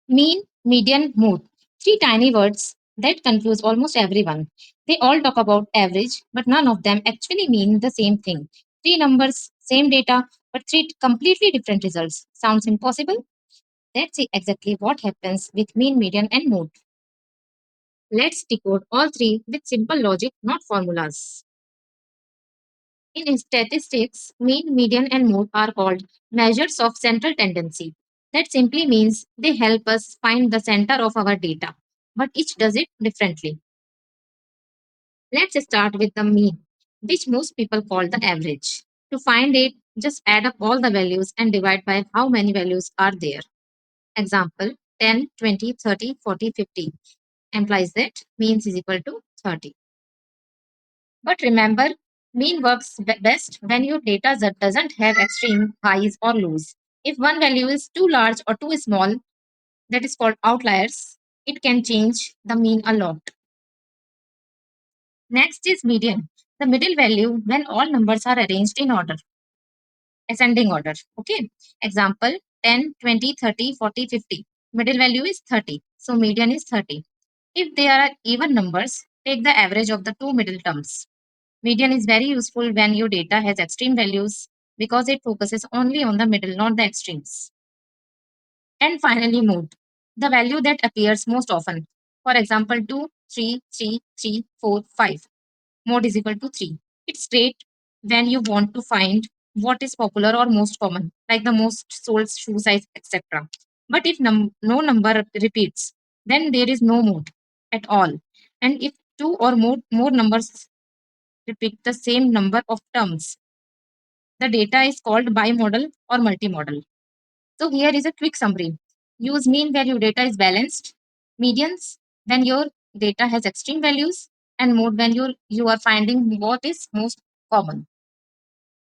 Mean, median, mode. Three tiny words that confuse almost everyone. They all talk about average, but none of them actually mean the same thing. Three numbers, same data, but three completely different results. Sounds impossible? Let's see exactly what happens with mean, median, and mode. Let's decode all three with simple logic, not formulas. In statistics, mean, median, and mode are called measures of central tendency. That simply means they help us find the center of our data, but each does it differently. Let's start with the mean, which most people call the average. To find it, just add up all the values and divide by how many values are there. Example 10, 20, 30, 40, 50 implies that means is equal to 30. But remember, mean works best when your data doesn't have extreme highs or lows. If one value is too large or too small, that is called outliers, it can change the mean a lot. Next is median, the middle value when all numbers are arranged in order, ascending order. Okay. Example 10, 20, 30, 40, 50. Middle value is 30. So median is 30. If they are even numbers, take the average of the two middle terms. Median is very useful when your data has extreme values because it focuses only on the middle, not the extremes. And finally, mode, the value that appears most often. For example, 2, 3, 3, 3, 4, 5. Mode is equal to 3. It's great when you want to find what is popular or most common, like the most sold shoe size, etc. But if no number repeats, then there is no mode at all. And if two or more numbers repeat the same number of terms, the data is called bimodal or multimodal. So here is a quick summary. Use mean where your data is balanced, medians when your data has extreme values, and mode when you are finding what is most common.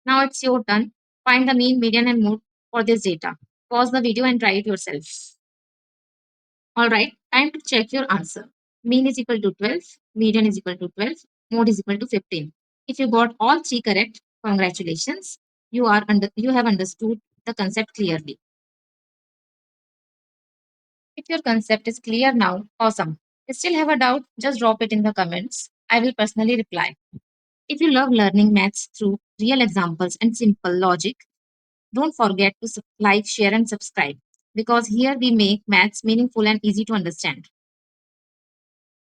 Now it's your turn. Find the mean, median, and mode for this data. Pause the video and try it yourself. All right, time to check your answer. Mean is equal to 12, median is equal to 12, mode is equal to 15. If you got all three correct, congratulations. You have understood the concept clearly. If your concept is clear now, awesome. Still have a doubt, just drop it in the comments. I will personally reply. If you love learning maths through real examples and simple logic, don't forget to like, share, and subscribe because here we make maths meaningful and easy to understand.